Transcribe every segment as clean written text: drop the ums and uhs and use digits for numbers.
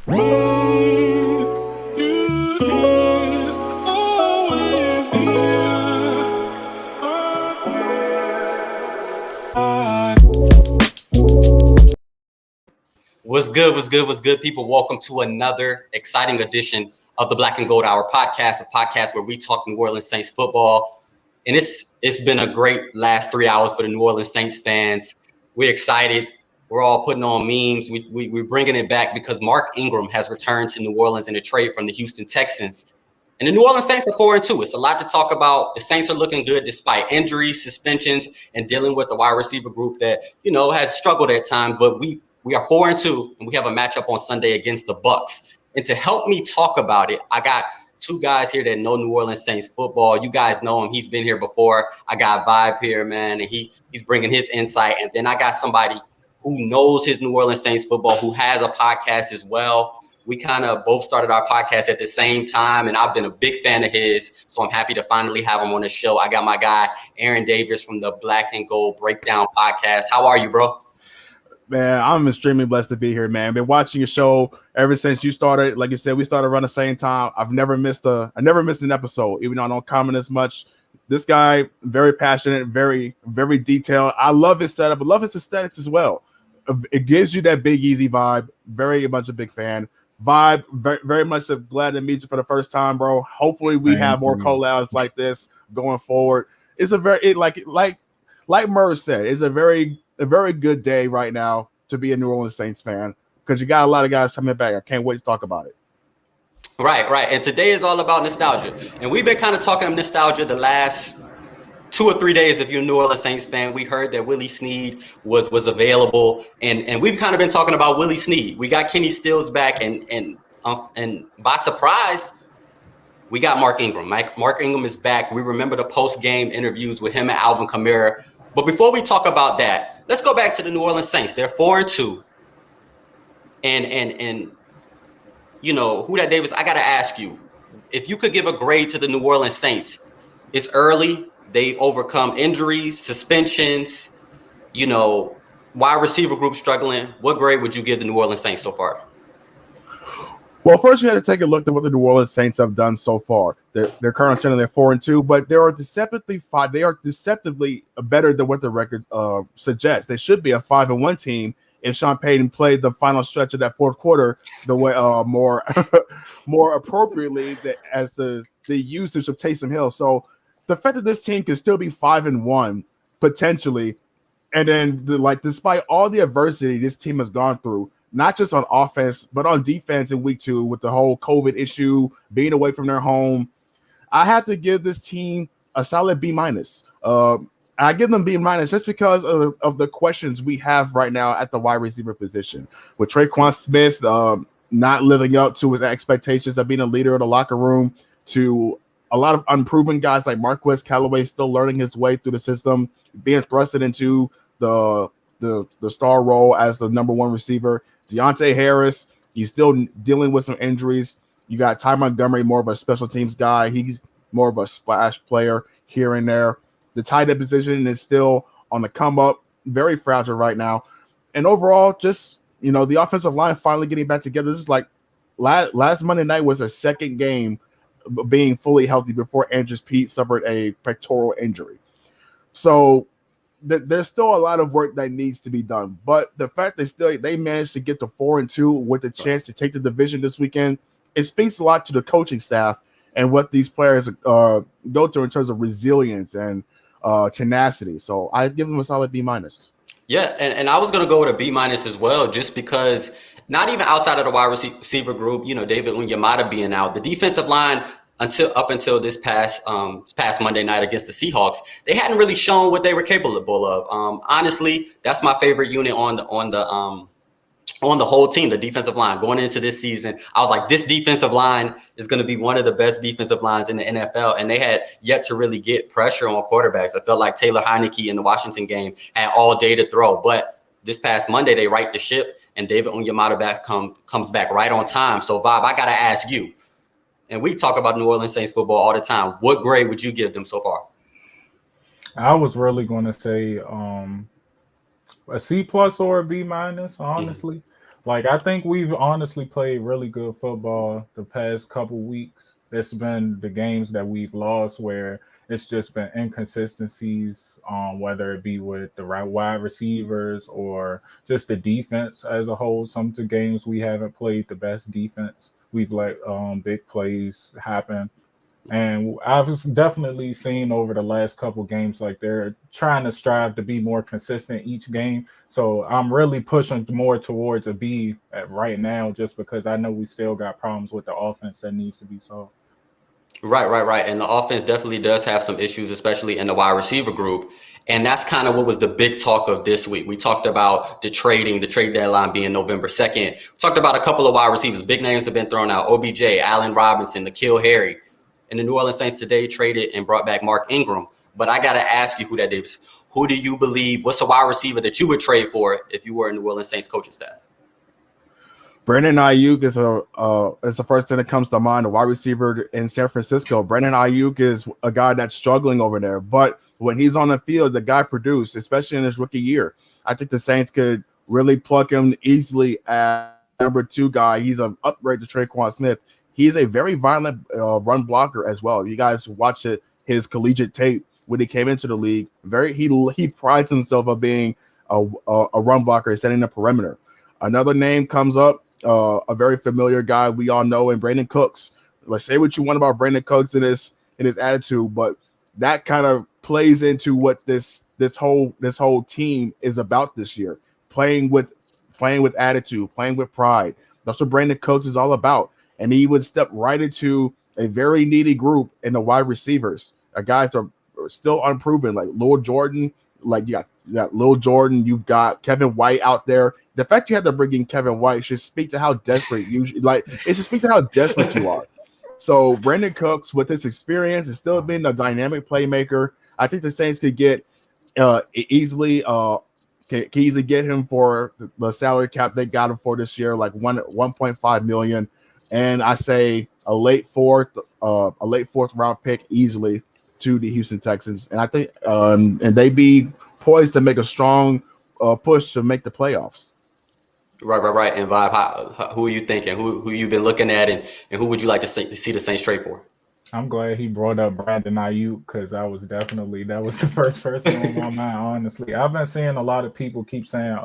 What's good? What's good? What's good, people? Welcome to another exciting edition of the Black and Gold Hour podcast, a podcast where we talk New Orleans Saints football. And it's been a great last 3 hours for the New Orleans Saints fans. We're excited. We're all putting on memes. We're bringing it back because Mark Ingram has returned to New Orleans in a trade from the Houston Texans. And the New Orleans Saints are 4-2. It's a lot to talk about. The Saints are looking good despite injuries, suspensions, and dealing with the wide receiver group that, has struggled at times. But we are 4-2, and we have a matchup on Sunday against the Bucs. And to help me talk about it, I got two guys here that know New Orleans Saints football. You guys know him. He's been here before. I got Vibe here, man, and he's bringing his insight. And then I got somebody who knows his New Orleans Saints football, who has a podcast as well. We kind of both started our podcast at the same time, and I've been a big fan of his, so I'm happy to finally have him on the show. I got my guy, Aaron Davis from the Black and Gold Breakdown podcast. How are you, bro? Man, I'm extremely blessed to be here, man. Been watching your show ever since you started. Like you said, we started around the same time. I never missed an episode, even though I don't comment as much. This guy, very passionate, very, very detailed. I love his setup. I love his aesthetics as well. It gives you that Big Easy vibe. Very much a big fan. Vibe, very, very much glad to meet you for the first time, bro. Hopefully we have more collabs like this going forward. It's a very, like Murr said, it's a very good day right now to be a New Orleans Saints fan because you got a lot of guys coming back. I can't wait to talk about it. Right. And today is all about nostalgia. And we've been kind of talking nostalgia the last 2 or 3 days. If you're a New Orleans Saints fan, we heard that Willie Snead was available. And we've kind of been talking about Willie Snead. We got Kenny Stills back and by surprise, we got Mark Ingram. Mark Ingram is back. We remember the post-game interviews with him and Alvin Kamara. But before we talk about that, let's go back to the New Orleans Saints. They're 4-2. And who that Davis, I got to ask you, if you could give a grade to the New Orleans Saints, it's early. They've overcome injuries, suspensions, wide receiver group struggling. What grade would you give the New Orleans Saints so far? Well, first we had to take a look at what the New Orleans Saints have done so far. They're currently sitting there 4-2, but they are deceptively better than what the record suggests. They should be a 5-1 team if Sean Payton played the final stretch of that fourth quarter the way more more appropriately as the usage of Taysom Hill. So the fact that this team can still be 5-1 potentially, and then despite all the adversity this team has gone through, not just on offense, but on defense in week 2 with the whole COVID issue, being away from their home, I have to give this team a solid B-. I give them B- just because of the questions we have right now at the wide receiver position. With Traquan Smith not living up to his expectations of being a leader in the locker room, to a lot of unproven guys like Marquez Callaway still learning his way through the system, being thrusted into the star role as the number one receiver. Deontay Harris, he's still dealing with some injuries. You got Ty Montgomery, more of a special teams guy. He's more of a splash player here and there. The tight end position is still on the come up, very fragile right now. And overall, just, the offensive line finally getting back together. This is like last Monday night was their second game being fully healthy before Andrews Pete suffered a pectoral injury. So there's still a lot of work that needs to be done, but the fact that they managed to get to 4-2 with the chance to take the division this weekend, it speaks a lot to the coaching staff and what these players go through in terms of resilience and tenacity. So I give them a solid B-. Yeah, and I was going to go with a B- as well, just because not even outside of the wide receiver group, David Onyemata being out, the defensive line up until this past Monday night against the Seahawks, they hadn't really shown what they were capable of. Honestly, that's my favorite unit on the whole team, the defensive line. Going into this season, I was like, this defensive line is going to be one of the best defensive lines in the NFL, and they had yet to really get pressure on quarterbacks. I felt like Taylor Heineke in the Washington game had all day to throw, but this past Monday, they right the ship, and David Onyemata comes back right on time. So, Bob, I got to ask you, and we talk about New Orleans Saints football all the time, what grade would you give them so far? I was really going to say a C+ or a B-, honestly. Like, I think we've honestly played really good football the past couple weeks. It's been the games that we've lost where it's just been inconsistencies, whether it be with the right wide receivers or just the defense as a whole. Some of the games we haven't played the best defense. We've let big plays happen. And I've definitely seen over the last couple games, like they're trying to strive to be more consistent each game. So I'm really pushing more towards a B at right now, just because I know we still got problems with the offense that needs to be solved. Right. And the offense definitely does have some issues, especially in the wide receiver group. And that's kind of what was the big talk of this week. We talked about the trade deadline being November 2nd. We talked about a couple of wide receivers. Big names have been thrown out. OBJ, Allen Robinson, N'Keal Harry. And the New Orleans Saints today traded and brought back Mark Ingram. But I got to ask you who that is. Who do you believe, what's a wide receiver that you would trade for if you were a New Orleans Saints coaching staff? Brandon Ayuk is the first thing that comes to mind, a wide receiver in San Francisco. Brandon Ayuk is a guy that's struggling over there, but when he's on the field, the guy produced, especially in his rookie year. I think the Saints could really plug him easily as number 2 guy. He's an upgrade to Traquan Smith. He's a very violent run blocker as well. You guys watch his collegiate tape when he came into the league. He prides himself on being a run blocker, setting the perimeter. Another name comes up. A very familiar guy we all know, in Brandon Cooks. Let's say what you want about Brandon Cooks in his attitude, but that kind of plays into what this whole team is about this year. Playing with attitude, playing with pride. That's what Brandon Cooks is all about. And he would step right into a very needy group in the wide receivers. Guys are still unproven, like Lil Jordan. Like you got Lil Jordan, you've got Kevin White out there. The fact you had to bring in Kevin White should speak to how desperate it should speak to how desperate you are. So Brandon Cooks, with his experience, is still being a dynamic playmaker. I think the Saints could get easily get him for the salary cap they got him for this year, like 1.5 million. And I say a late fourth round pick easily to the Houston Texans. And I think and they be poised to make a strong push to make the playoffs. Right. And Vibe, who are you thinking? Who you've been looking at, and who would you like to see the Saints trade for? I'm glad he brought up Brandon Ayuk, because that was the first person on my mind, honestly. I've been seeing a lot of people keep saying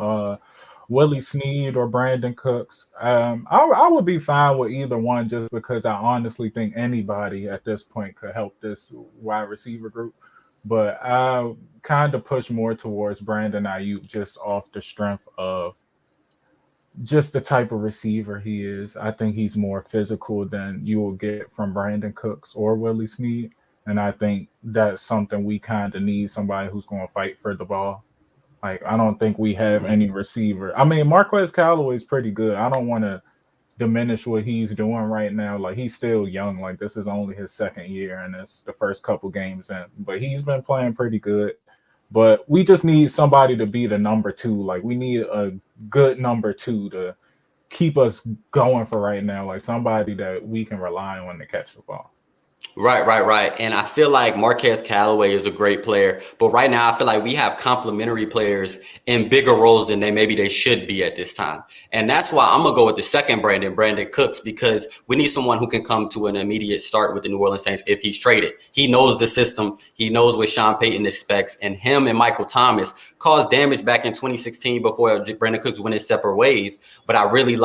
Willie Snead or Brandon Cooks. I would be fine with either one, just because I honestly think anybody at this point could help this wide receiver group. But I kind of push more towards Brandon Ayuk, just off the strength of just the type of receiver he is. I think he's more physical than you will get from Brandon Cooks or Willie Snead. And I think that's something we kind of need, somebody who's going to fight for the ball. Like, I don't think we have any receiver. I mean, Marquez Callaway is pretty good. I don't want to diminish what he's doing right now. Like, he's still young. Like, this is only his second year, and it's the first couple games in. But he's been playing pretty good. But we just need somebody to be the number 2. Like, we need a good number 2 to keep us going for right now. Like, somebody that we can rely on to catch the ball. Right. And I feel like Marquez Callaway is a great player, but right now I feel like we have complementary players in bigger roles than maybe they should be at this time. And that's why I'm going to go with the second Brandon Cooks, because we need someone who can come to an immediate start with the New Orleans Saints if he's traded. He knows the system. He knows what Sean Payton expects, and him and Michael Thomas caused damage back in 2016 before Brandon Cooks went his separate ways. But I really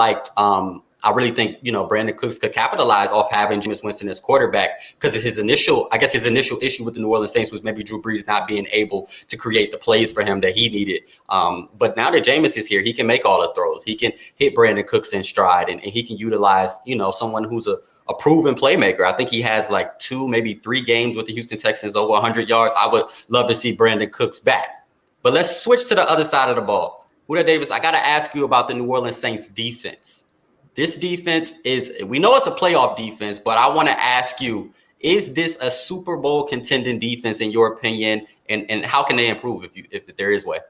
think, Brandon Cooks could capitalize off having Jameis Winston as quarterback, because his initial issue with the New Orleans Saints was maybe Drew Brees not being able to create the plays for him that he needed. But now that Jameis is here, he can make all the throws. He can hit Brandon Cooks in stride, and he can utilize, someone who's a proven playmaker. I think he has like 2, maybe 3 games with the Houston Texans over 100 yards. I would love to see Brandon Cooks back. But let's switch to the other side of the ball. Huda Davis, I got to ask you about the New Orleans Saints defense. This defense we know it's a playoff defense, but I want to ask you, is this a Super Bowl contending defense in your opinion? And how can they improve if there is way?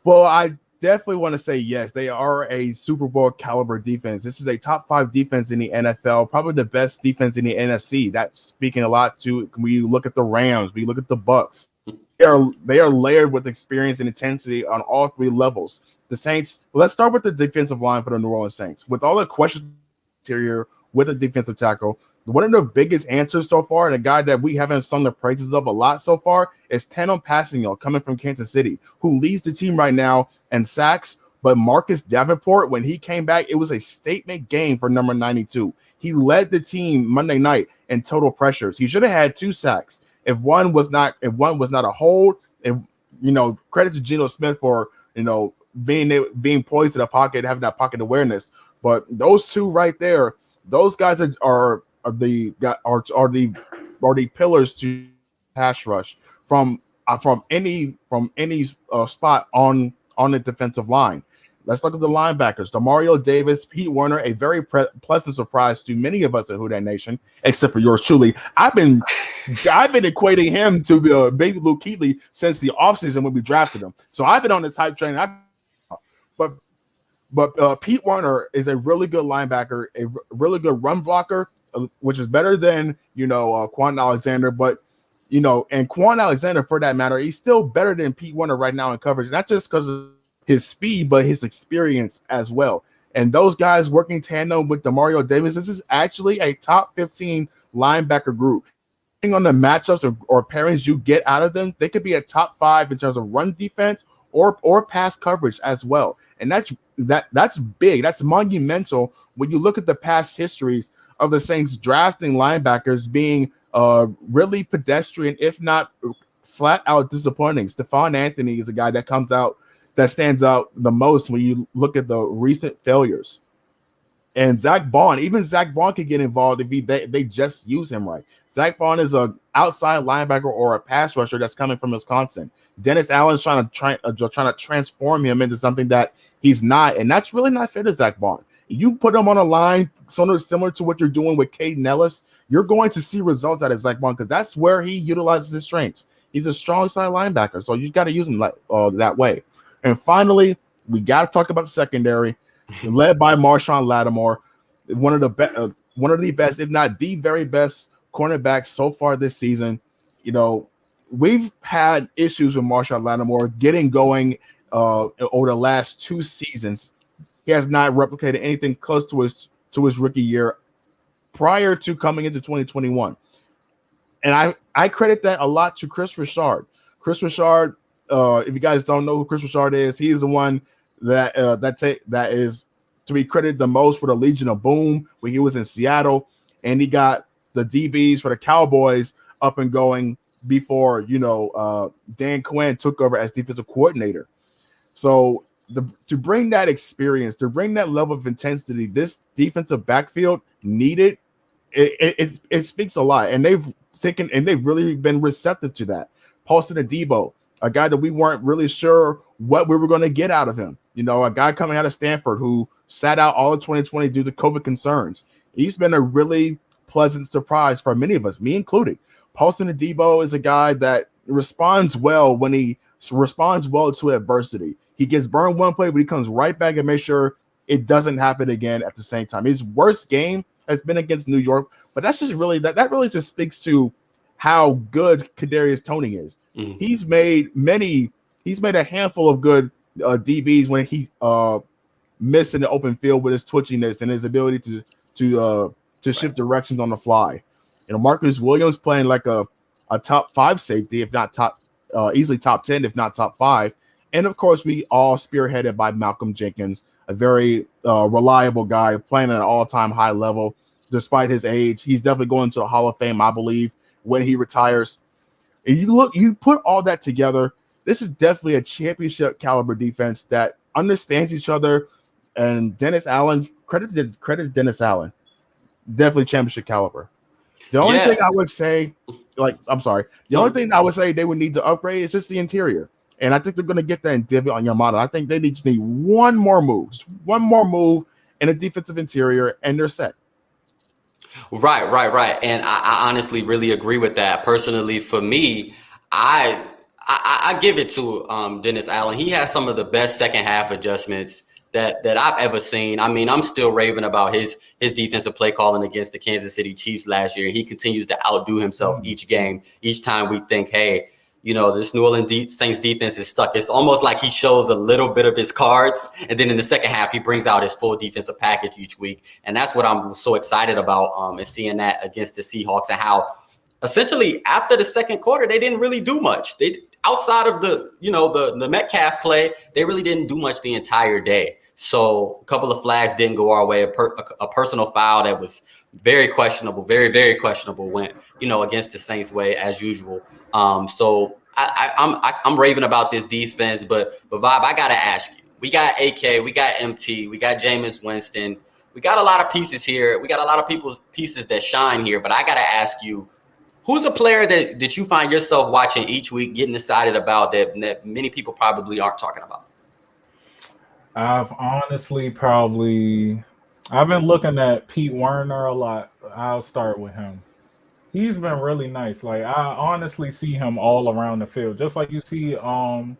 Well, I definitely want to say yes. They are a Super Bowl caliber defense. This is a top 5 defense in the NFL, probably the best defense in the NFC. That's speaking a lot to when you look at the Rams, when you look at the Bucks. They are layered with experience and intensity on all 3 levels. the Saints. Let's start with the defensive line for the New Orleans Saints. With all the questions interior with a defensive tackle, one of the biggest answers so far, and a guy that we haven't sung the praises of a lot so far, is Tanom Passigno coming from Kansas City, who leads the team right now in sacks. But Marcus Davenport, when he came back, it was a statement game for number 92. He led the team Monday night in total pressures. He should have had 2 sacks. If one was not a hold, credit to Geno Smith for being poised in the pocket, having that pocket awareness. But those 2 right there, those guys are the pillars to pass rush from any spot on the defensive line. Let's look at the linebackers. Demario Davis, Pete Werner, a very pleasant surprise to many of us at Who Dat Nation, except for yours truly. I've been equating him to baby Luke Kuechly since the offseason when we drafted him. So I've been on this hype train. But Pete Werner is a really good linebacker, a really good run blocker, which is better than Quan Alexander. But and Quan Alexander, for that matter, he's still better than Pete Werner right now in coverage, not just because of his speed, but his experience as well. And those guys working tandem with Demario Davis, this is actually a top 15 linebacker group. Depending on the matchups or pairings you get out of them, they could be a top 5 in terms of run defense or pass coverage as well. And that's big. That's monumental when you look at the past histories of the Saints drafting linebackers being really pedestrian, if not flat out disappointing. Stephon Anthony is a guy that stands out the most when you look at the recent failures. And Zach Bond could get involved if they just use him right. Zach Bond is an outside linebacker or a pass rusher that's coming from Wisconsin. Dennis Allen's trying to transform him into something that he's not, and that's really not fair to Zach Bond. You put him on a line similar to what you're doing with Caden Ellis, you're going to see results out of Zach Bond because that's where he utilizes his strengths. He's a strong side linebacker, so you got to use him that way. And finally, we got to talk about the secondary, led by Marshawn Lattimore, one of the best, if not the very best, cornerbacks so far this season. We've had issues with Marshawn Lattimore getting going over the last 2 seasons. He has not replicated anything close to his rookie year prior to coming into 2021. And I credit that a lot to Chris Richard. Chris Richard, if you guys don't know who Chris Richard is, he is the one that is to be credited the most for the Legion of Boom when he was in Seattle, and he got the DBs for the Cowboys up and going before Dan Quinn took over as defensive coordinator. So to bring that experience, to bring that level of intensity, this defensive backfield needed. It speaks a lot, and they've really been receptive to that. Paulson Adebo, a guy that we weren't really sure what we were going to get out of him. A guy coming out of Stanford who sat out all of 2020 due to COVID concerns. He's been a really pleasant surprise for many of us, me included. Paulson Adebo is a guy that responds well to adversity. He gets burned one play, but he comes right back and makes sure it doesn't happen again at the same time. His worst game has been against New York, but that's just really that really just speaks to how good Kadarius Toney is. Mm-hmm. He's made a handful of good DBs when he missed in the open field with his twitchiness and his ability to shift directions on the fly. Marcus Williams playing like a top 5 safety, if not easily top 10, if not top 5. And of course, we all spearheaded by Malcolm Jenkins, a very reliable guy playing at an all-time high level despite his age. He's definitely going to the Hall of Fame, I believe, when he retires. And you put all that together, this is definitely a championship caliber defense that understands each other. And Dennis Allen, credit to Dennis Allen, definitely championship caliber. The only thing I would say, only thing I would say they would need to upgrade is just the interior. And I think they're going to get that in Divi on Yamato. I think they need one more move in a defensive interior, and they're set. Right. And I honestly really agree with that. Personally, for me, I give it to Dennis Allen. He has some of the best second half adjustments that I've ever seen. I mean, I'm still raving about his defensive play calling against the Kansas City Chiefs last year. He continues to outdo himself each game. Each time we think, hey, this New Orleans Saints defense is stuck. It's almost like he shows a little bit of his cards, and then in the second half, he brings out his full defensive package each week. And that's what I'm so excited about, and seeing that against the Seahawks, and how essentially after the second quarter, they didn't really do much. They outside of the Metcalf play, they really didn't do much the entire day. So a couple of flags didn't go our way. A personal foul that was very questionable, very, very questionable went, against the Saints way as usual. So I'm raving about this defense, but Vibe, I gotta ask you. We got AK, we got MT, we got Jameis Winston. We got a lot of pieces here. We got a lot of people's pieces that shine here, but I gotta ask you, who's a player that you find yourself watching each week, getting excited about that many people probably aren't talking about? I've honestly I've been looking at Pete Werner a lot. I'll start with him. He's been really nice. Like, I honestly see him all around the field. Just like you see DeMario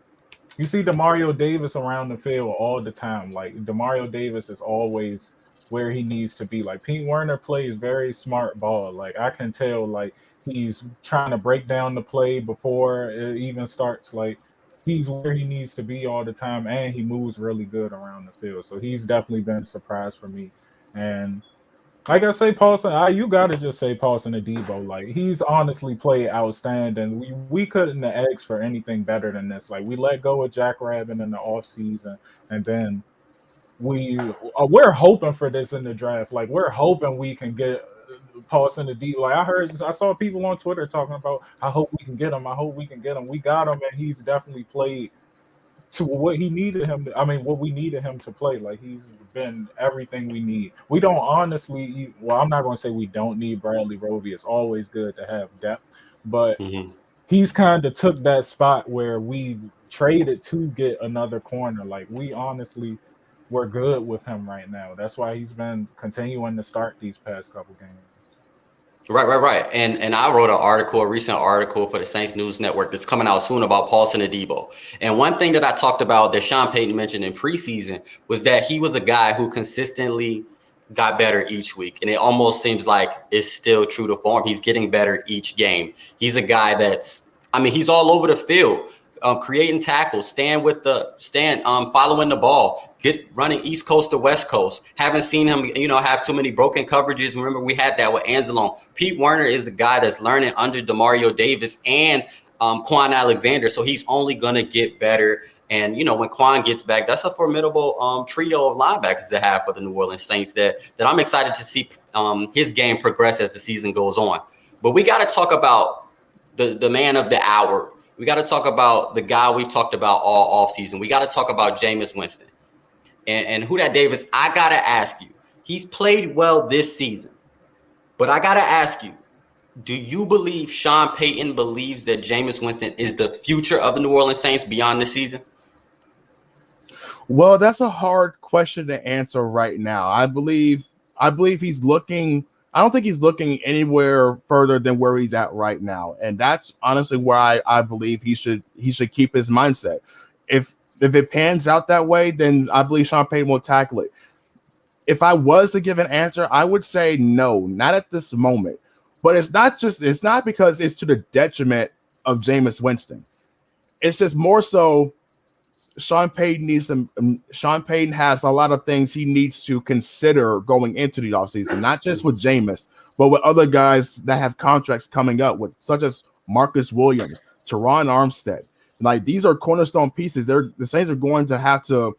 Davis around the field all the time. Like, DeMario Davis is always where he needs to be. Like, Pete Werner plays very smart ball. Like, I can tell, like, he's trying to break down the play before it even starts. Like, he's where he needs to be all the time, and he moves really good around the field. So he's definitely been a surprise for me. And I gotta say, Paulson, you gotta just say Paulson Adebo. Like, he's honestly played outstanding. We couldn't ask for anything better than this. Like, we let go of Jack Rabbit in the offseason, and then we're hoping for this in the draft. Like, we're hoping we can get Paulson Adebo. Like, I saw people on Twitter talking about, I hope we can get him. I hope we can get him. We got him, and he's definitely played to what he needed him to, what we needed him to play. Like, he's been everything we need. We don't honestly, I'm not going to say we don't need Bradley Roby. It's always good to have depth, but he's kind of took that spot where we traded to get another corner. Like, we honestly, we're good with him right now. That's why he's been continuing to start these past couple games. Right. And I wrote a recent article for the Saints News Network that's coming out soon about Paulson Adebo. And one thing that I talked about that Sean Payton mentioned in preseason was that he was a guy who consistently got better each week. And it almost seems like it's still true to form. He's getting better each game. He's a guy he's all over the field. Creating tackles, following the ball, running East Coast to West Coast. Haven't seen him, have too many broken coverages. Remember, we had that with Anzalone. Pete Werner is a guy that's learning under DeMario Davis and Quan Alexander, so he's only going to get better. And, when Quan gets back, that's a formidable trio of linebackers to have for the New Orleans Saints that I'm excited to see his game progress as the season goes on. But we got to talk about the man of the hour. We got to talk about the guy we've talked about all offseason. We got to talk about Jameis Winston. And who that Davis, I got to ask you, he's played well this season. But I got to ask you, do you believe Sean Payton believes that Jameis Winston is the future of the New Orleans Saints beyond this season? Well, that's a hard question to answer right now. I believe he's looking. I don't think he's looking anywhere further than where he's at right now, and that's honestly where I believe he should keep his mindset. If it pans out that way, then I believe Sean Payton will tackle it. If I was to give an answer, I would say no, not at this moment. But it's not because it's to the detriment of Jameis Winston. It's just more so Sean Payton has a lot of things he needs to consider going into the offseason, not just with Jameis, but with other guys that have contracts coming up, such as Marcus Williams, Teron Armstead. Like, these are cornerstone pieces. The Saints are going to have to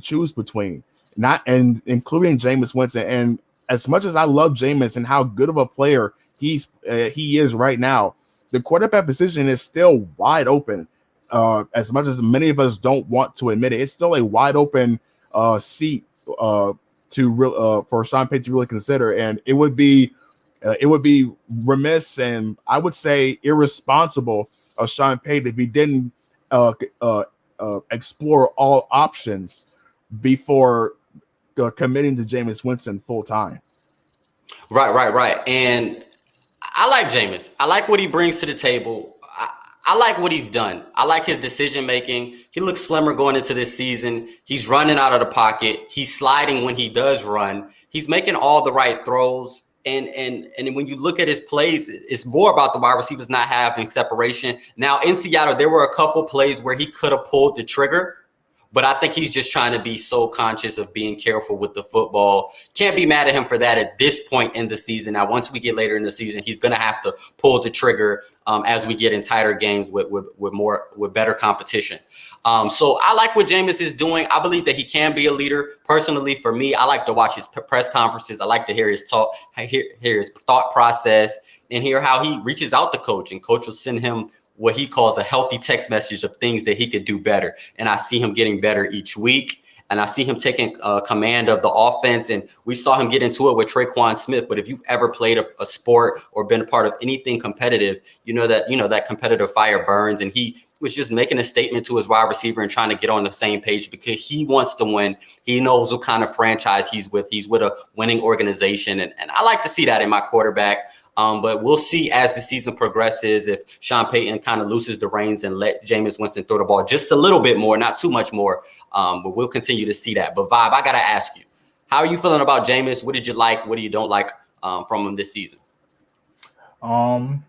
choose between, including Jameis Winston. And as much as I love Jameis and how good of a player he is right now, the quarterback position is still wide open. As much as many of us don't want to admit it, it's still a wide open seat for Sean Payton to really consider, and it would be remiss and I would say irresponsible of Sean Payton if he didn't explore all options before committing to Jameis Winston full time. Right. And I like Jameis. I like what he brings to the table. I like what he's done. I like his decision making. He looks slimmer going into this season. He's running out of the pocket. He's sliding when he does run. He's making all the right throws. And when you look at his plays, it's more about the wide receivers not having separation. Now in Seattle, there were a couple plays where he could have pulled the trigger, but I think he's just trying to be so conscious of being careful with the football. Can't be mad at him for that at this point in the season. Now, once we get later in the season, he's going to have to pull the trigger as we get in tighter games with better competition. So I like what Jameis is doing. I believe that he can be a leader. Personally, for me, I like to watch his press conferences. I like to hear his talk, hear his thought process, and hear how he reaches out to coach. And coach will send him what he calls a healthy text message of things that he could do better. And I see him getting better each week. And I see him taking command of the offense. And we saw him get into it with Traquan Smith. But if you've ever played a sport or been a part of anything competitive, you know that competitive fire burns. And he was just making a statement to his wide receiver and trying to get on the same page because he wants to win. He knows what kind of franchise he's with. He's with a winning organization. And I like to see that in my quarterback. But we'll see as the season progresses if Sean Payton kind of looses the reins and let Jameis Winston throw the ball just a little bit more, not too much more. But we'll continue to see that. But Vibe, I got to ask you, how are you feeling about Jameis? What did you like? What do you don't like from him this season? Well,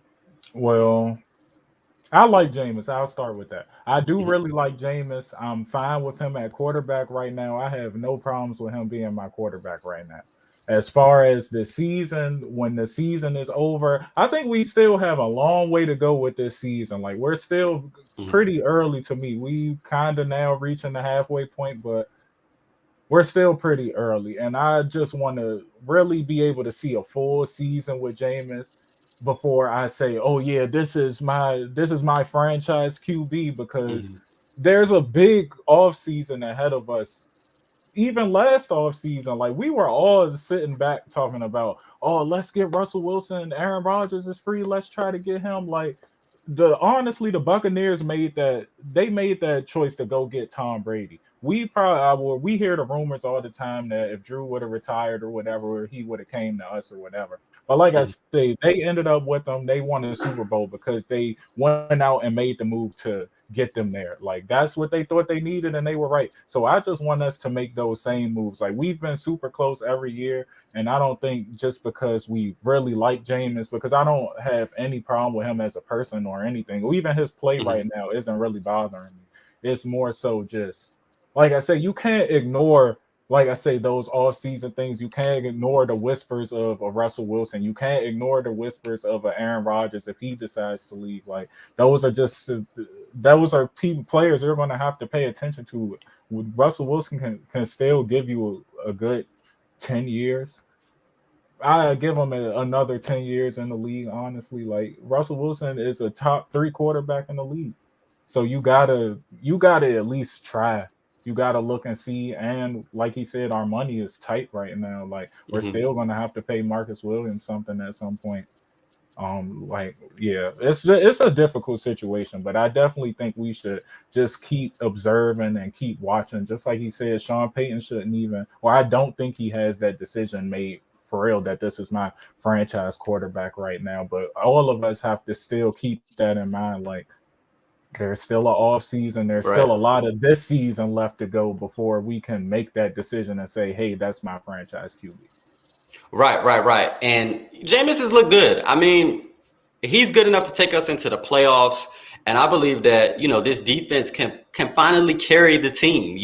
I like Jameis. I'll start with that. I do really like Jameis. I'm fine with him at quarterback right now. I have no problems with him being my quarterback right now. As far as the season, when the season is over, I think we still have a long way to go with this season. Like, we're still pretty early to me. We kind of now reaching the halfway point, but we're still pretty early. And I just want to really be able to see a full season with Jameis before I say, oh yeah, this is my franchise QB, because there's a big offseason ahead of us. Even last offseason, like, we were all sitting back talking about, oh, let's get Russell Wilson. Aaron Rodgers is free. Let's try to get him. Like, honestly, the Buccaneers made that choice to go get Tom Brady. We hear the rumors all the time that if Drew would have retired or whatever, he would have came to us or whatever. But like I say, they ended up with them. They won the Super Bowl because they went out and made the move to get them there. Like, that's what they thought they needed, and they were right. So I just want us to make those same moves. Like, we've been super close every year, and I don't think just because we really like Jameis, because I don't have any problem with him as a person or anything. Even his play right now isn't really bothering me. It's more so just, like I say, you can't ignore, like I say, those off-season things. You can't ignore the whispers of Russell Wilson. You can't ignore the whispers of Aaron Rodgers if he decides to leave. Like, those are players you're going to have to pay attention to. Russell Wilson can still give you a good 10 years. I give him another 10 years in the league, honestly. Like, Russell Wilson is a top 3 quarterback in the league. So you gotta at least try. You got to look and see. And like he said, our money is tight right now. Like, we're still going to have to pay Marcus Williams something at some point. It's a difficult situation, but I definitely think we should just keep observing and keep watching. Just like he said, Sean Payton shouldn't even, or I don't think he has that decision made for real that this is my franchise quarterback right now. But all of us have to still keep that in mind. Like, there's still an off season. There's still a lot of this season left to go before we can make that decision and say, hey, that's my franchise QB. Right. And Jameis has looked good. I mean, he's good enough to take us into the playoffs. And I believe that, this defense can finally carry the team,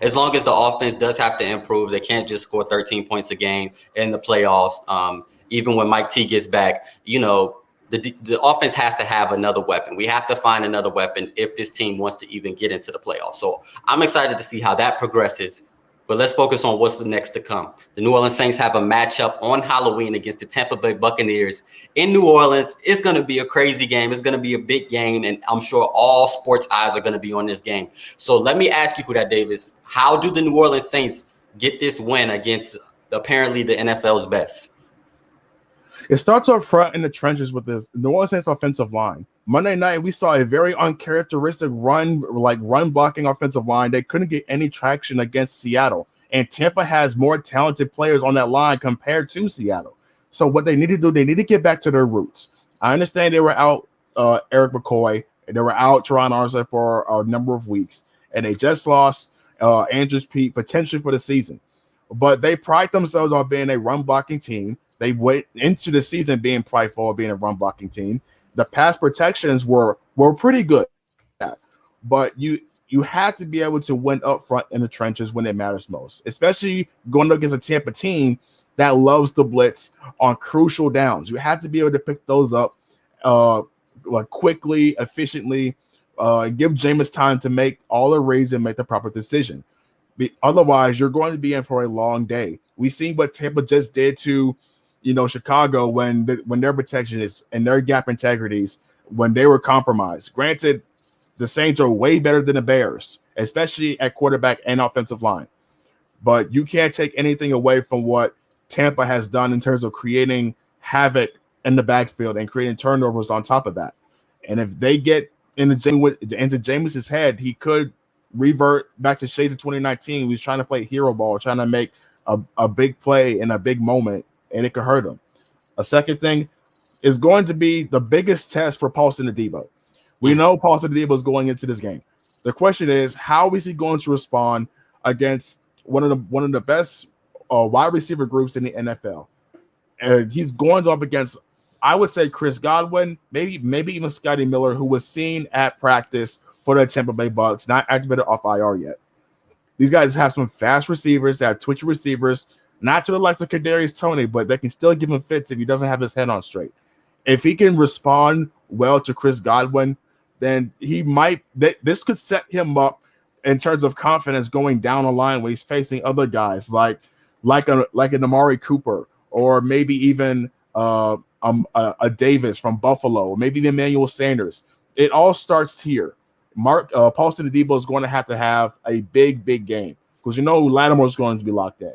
as long as the offense does have to improve. They can't just score 13 points a game in the playoffs. Even when Mike T gets back, the offense has to have another weapon. We have to find another weapon if this team wants to even get into the playoffs. So I'm excited to see how that progresses. But let's focus on what's the next to come. The New Orleans Saints have a matchup on Halloween against the Tampa Bay Buccaneers in New Orleans. It's going to be a crazy game. It's going to be a big game, and I'm sure all sports eyes are going to be on this game. So let me ask you, Huda Davis, how do the New Orleans Saints get this win against apparently the NFL's best? It starts up front in the trenches with this New Orleans Saints offensive line. Monday night, we saw a very uncharacteristic run blocking offensive line. They couldn't get any traction against Seattle. And Tampa has more talented players on that line compared to Seattle. So what they need to do, they need to get back to their roots. I understand they were out Eric McCoy, and they were out Teron Armstead for a number of weeks. And they just lost Andrews Pete potentially for the season. But they pride themselves on being a run blocking team. They went into the season being prideful of being a run blocking team. The pass protections were pretty good, but you had to be able to win up front in the trenches when it matters most, especially going up against a Tampa team that loves the blitz on crucial downs. You have to be able to pick those up like quickly, efficiently, give Jameis time to make all the reads and make the proper decision. Otherwise, you're going to be in for a long day. We've seen what Tampa just did to, Chicago when their protection is and their gap integrities when they were compromised. Granted, the Saints are way better than the Bears, especially at quarterback and offensive line. But you can't take anything away from what Tampa has done in terms of creating havoc in the backfield and creating turnovers on top of that. And if they get into Jameis's head, he could revert back to shades of 2019. He's trying to play hero ball, trying to make a big play in a big moment, and it could hurt him. A second thing is going to be the biggest test for Paulson Adebo. We know Paulson Adebo is going into this game. The question is, how is he going to respond against one of the best wide receiver groups in the NFL? And he's going up against, I would say, Chris Godwin, maybe even Scotty Miller, who was seen at practice for the Tampa Bay Bucs, not activated off IR yet. These guys have some fast receivers, they have twitchy receivers, not to the likes of Kadarius Toney, but they can still give him fits if he doesn't have his head on straight. If he can respond well to Chris Godwin, then this could set him up in terms of confidence going down the line when he's facing other guys like an Amari Cooper, or maybe even a Davis from Buffalo, or maybe even Emmanuel Sanders. It all starts here. Paulson Adebo is going to have a big game because Lattimore is going to be locked in.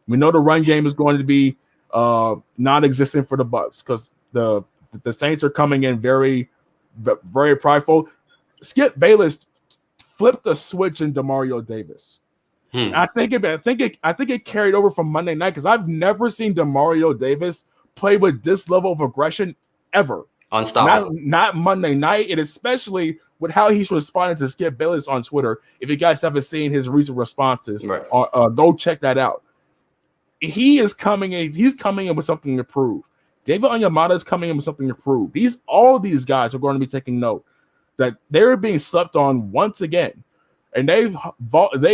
We know the run game is going to be non-existent for the Bucs because the Saints are coming in very, very prideful. Skip Bayless flipped the switch in Demario Davis. I think it carried over from Monday night because I've never seen Demario Davis play with this level of aggression ever. Unstoppable. Not Monday night, and especially with how he's responding to Skip Bayless on Twitter. If you guys haven't seen his recent responses, right, go check that out. He's coming in with something to prove. David Onyemata is coming in with something to prove. All these guys are going to be taking note that they're being slept on once again, and they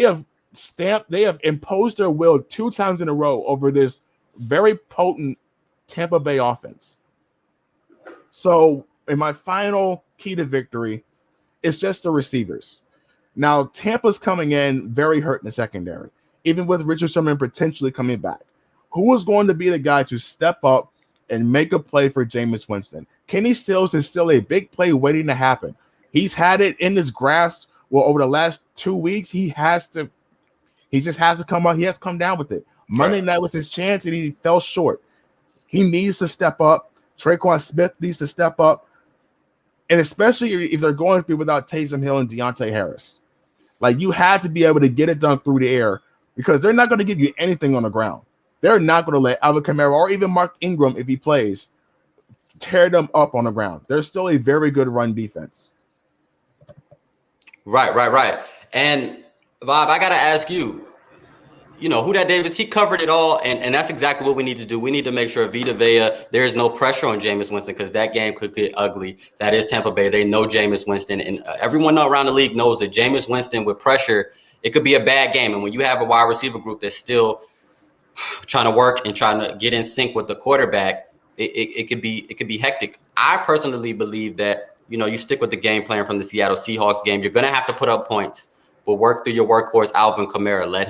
have imposed their will 2 times in a row over this very potent Tampa Bay offense. So, in my final key to victory, it's just the receivers. Now, Tampa's coming in very hurt in the secondary, even with Richard Sherman potentially coming back. Who is going to be the guy to step up and make a play for Jameis Winston? Kenny Stills is still a big play waiting to happen. He's had it in his grasp. Well, over the last 2 weeks, he just has to come out. He has to come down with it. Monday night was his chance, and he fell short. He needs to step up. Traquan Smith needs to step up. And especially if they're going to be without Taysom Hill and Deontay Harris. Like, you had to be able to get it done through the air because they're not going to give you anything on the ground. They're not going to let Alvin Kamara or even Mark Ingram, if he plays, tear them up on the ground. They're still a very good run defense. Right. And Bob, I got to ask you, who that Davis, he covered it all. And that's exactly what we need to do. We need to make sure Vita Vea, there is no pressure on Jameis Winston because that game could get ugly. That is Tampa Bay. They know Jameis Winston. And everyone around the league knows that Jameis Winston with pressure, it could be a bad game. And when you have a wide receiver group that's still trying to work and trying to get in sync with the quarterback, it could be hectic. I personally believe that, you stick with the game plan from the Seattle Seahawks game. You're going to have to put up points. But work through your workhorse, Alvin Kamara. Let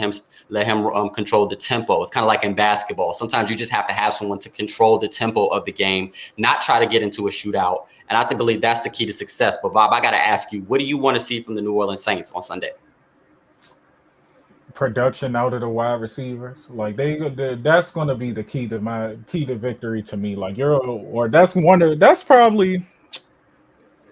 him control the tempo. It's kind of like in basketball. Sometimes you just have to have someone to control the tempo of the game, not try to get into a shootout. And I believe that's the key to success. But Bob, I got to ask you, what do you want to see from the New Orleans Saints on Sunday? Production out of the wide receivers. Like that's going to be the key to victory to me. Like that's probably.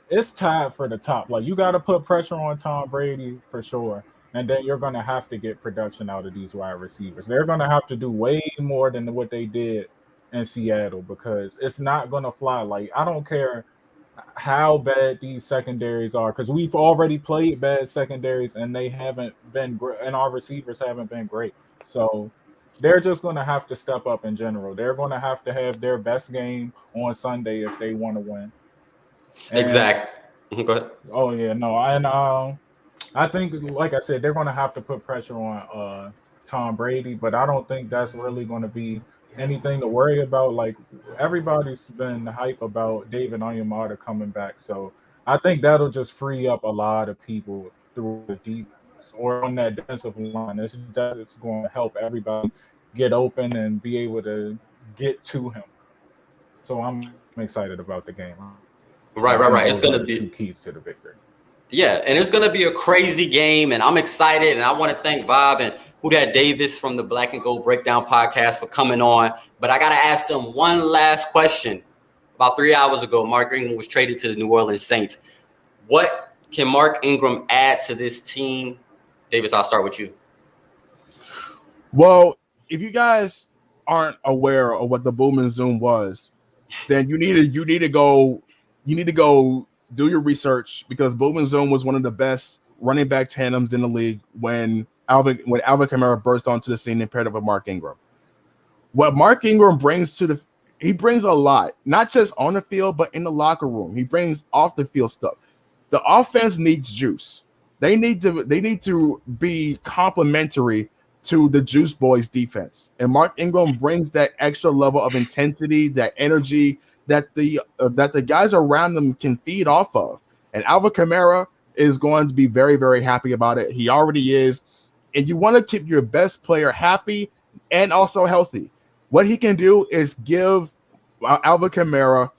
It's tied for the top. Like, you got to put pressure on Tom Brady for sure. And then you're going to have to get production out of these wide receivers. They're going to have to do way more than what they did in Seattle because it's not going to fly. Like, I don't care how bad these secondaries are because we've already played bad secondaries and they haven't been great, and our receivers haven't been great. So they're just going to have to step up in general. They're going to have their best game on Sunday if they want to win. And Exactly. Go ahead. oh yeah, no, and I think, like I said, they're going to have to put pressure on Tom Brady, but I don't think that's really going to be anything to worry about. Like everybody's been hype about David Onyemata coming back, so I think that'll just free up a lot of people through the defense or on that defensive line. It's going to help everybody get open and be able to get to him. So I'm excited about the game. Right, I right, think right. It's those are gonna the two be keys to the victory. Yeah, and it's gonna be a crazy game, and I'm excited. And I want to thank Bob and Who Dat Davis from the Black and Gold Breakdown podcast for coming on. But I gotta ask them one last question. About 3 hours ago, Mark Ingram was traded to the New Orleans Saints. What can Mark Ingram add to this team? Davis, I'll start with you. Well, if you guys aren't aware of what the boom and zoom was, then you need to go do your research, because boom and zoom was one of the best running back tandems in the league when Alvin Kamara burst onto the scene and paired up with Mark Ingram. What Mark Ingram brings he brings a lot, not just on the field, but in the locker room. He brings off the field stuff. The offense needs juice. They need to be complementary to the Juice Boys defense. And Mark Ingram brings that extra level of intensity, that energy that the guys around them can feed off of. And Alvin Kamara is going to be very, very happy about it. He already is. And you want to keep your best player happy and also healthy. What he can do is give Alvin Kamara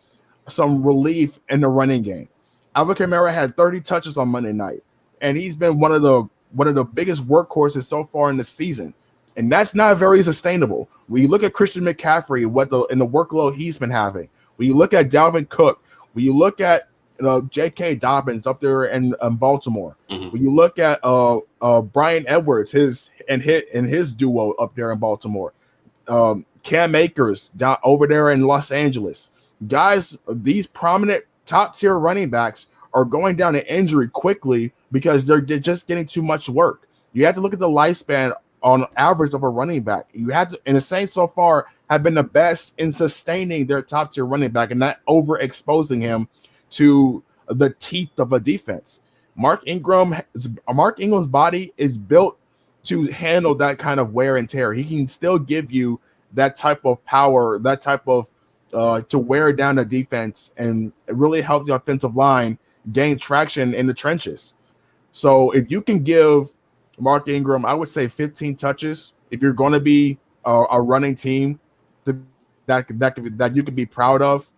some relief in the running game. Alvin Kamara had 30 touches on Monday night, and he's been one of the biggest workhorses so far in the season. And that's not very sustainable. When you look at Christian McCaffrey, in the workload he's been having, when you look at Dalvin Cook, when you look at J.K. Dobbins up there in Baltimore, when you look at Brian Edwards, his duo up there in Baltimore, Cam Akers down over there in Los Angeles, guys, these prominent top tier running backs are going down to injury quickly because they're just getting too much work. You have to look at the lifespan on average of a running back. You have to, and the Saints so far have been the best in sustaining their top tier running back and not overexposing him to the teeth of a defense. Mark Ingram's body is built to handle that kind of wear and tear. He can still give you that type of power, that type of to wear down the defense and really help the offensive line gain traction in the trenches. So if you can give Mark Ingram, I would say 15 touches, if you're going to be a running team that you could be proud of,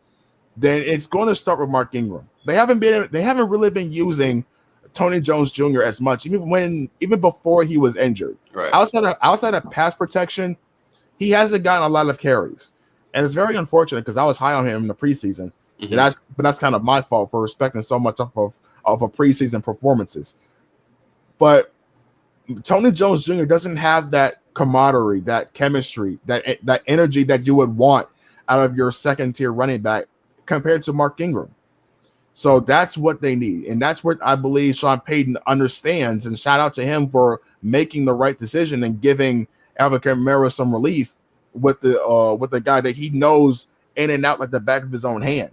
then it's going to start with Mark Ingram. They haven't really been using Tony Jones Jr. as much, even before he was injured. Right. Outside of pass protection, he hasn't gotten a lot of carries. And it's very unfortunate because I was high on him in the preseason. Mm-hmm. But that's kind of my fault for respecting so much of a preseason performances. But Tony Jones Jr. doesn't have that camaraderie, that chemistry, that energy that you would want out of your second tier running back compared to Mark Ingram. So that's what they need. And that's what I believe Sean Payton understands. And shout out to him for making the right decision and giving Alvin Kamara some relief with the guy that he knows in and out like the back of his own hand.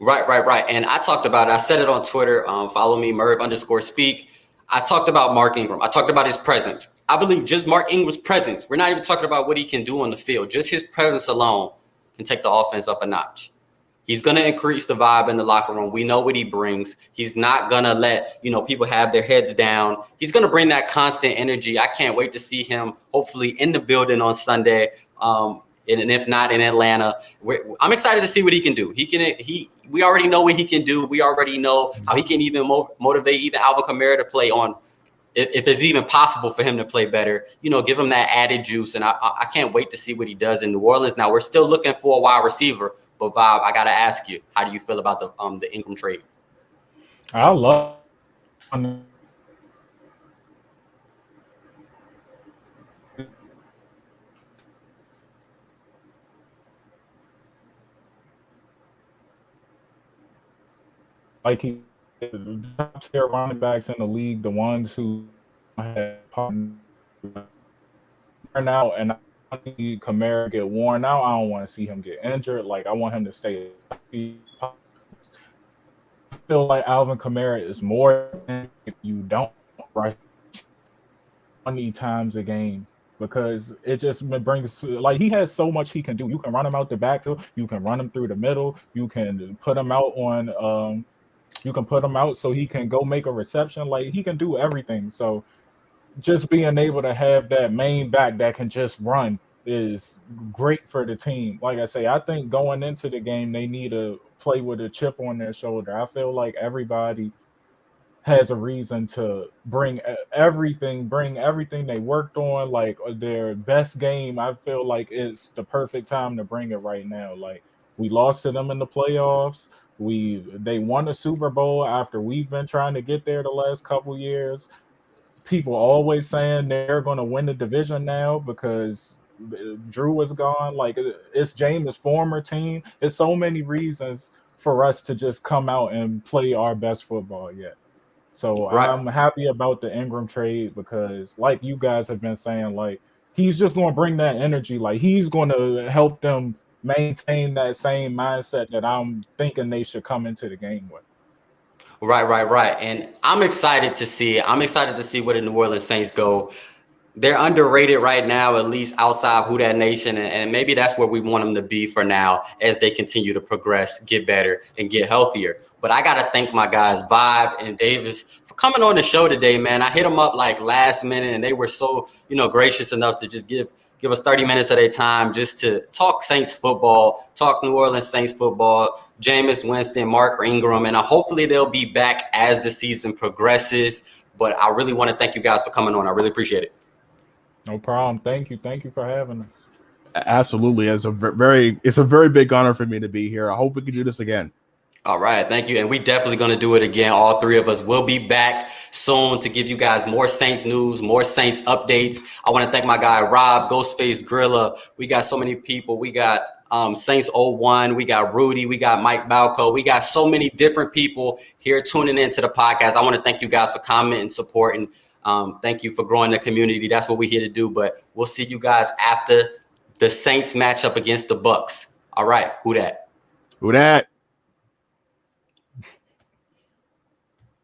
Right. And I talked about it. I said it on Twitter. Follow me, Merv_speak. I talked about Mark Ingram. I talked about his presence. I believe just Mark Ingram's presence. We're not even talking about what he can do on the field. Just his presence alone can take the offense up a notch. He's going to increase the vibe in the locker room. We know what he brings. He's not going to let, people have their heads down. He's going to bring that constant energy. I can't wait to see him hopefully in the building on Sunday. And if not in Atlanta, I'm excited to see what he can do. We already know what he can do. We already know how he can even motivate even Alvin Kamara to play on, if it's even possible for him to play better, give him that added juice. And I can't wait to see what he does in New Orleans. Now, we're still looking for a wide receiver. But Bob, I gotta ask you, how do you feel about the Ingram trade? I love like he top tier running backs in the league, the ones who had out, and I want to see Kamara get worn out. I don't want to see him get injured. Like, I want him to stay. I feel like Alvin Kamara is more than if you don't rush 20 times a game, because it just brings, like, he has so much he can do. You can run him out the backfield, you can run him through the middle, you can put him out on you can put him out so he can go make a reception. Like, he can do everything. So just being able to have that main back that can just run is great for the team. Like I say, I think going into the game, they need to play with a chip on their shoulder. I feel like everybody has a reason to bring everything they worked on, like their best game. I feel like it's the perfect time to bring it right now. Like, we lost to them in the playoffs. They won a Super Bowl after we've been trying to get there the last couple years. People always saying they're going to win the division now because Drew is gone. Like, it's Jameis' former team. It's so many reasons for us to just come out and play our best football yet. So Right. I'm happy about the Ingram trade because, like you guys have been saying, like, he's just going to bring that energy. Like, he's going to help them maintain that same mindset that I'm thinking they should come into the game with. Right. And I'm excited to see where the New Orleans Saints go. They're underrated right now, at least outside of Who Dat Nation, and maybe that's where we want them to be for now as they continue to progress, get better, and get healthier. But I got to thank my guys, Vibe and Davis, for coming on the show today, man. I hit them up like last minute, and they were so, gracious enough to just give us 30 minutes of their time just to talk Saints football, talk New Orleans Saints football, Jameis Winston, Mark Ingram, and hopefully they'll be back as the season progresses. But I really want to thank you guys for coming on. I really appreciate it. No problem. Thank you for having us. Absolutely. It's a very big honor for me to be here. I hope we can do this again. All right. Thank you. And we definitely going to do it again. All three of us will be back soon to give you guys more Saints news, more Saints updates. I want to thank my guy, Rob, Ghostface Grilla. We got so many people. We got Saints 01. We got Rudy. We got Mike Balco. We got so many different people here tuning into the podcast. I want to thank you guys for commenting, supporting. Thank you for growing the community. That's what we're here to do. But we'll see you guys after the Saints matchup against the Bucs. All right. Who dat? Who dat?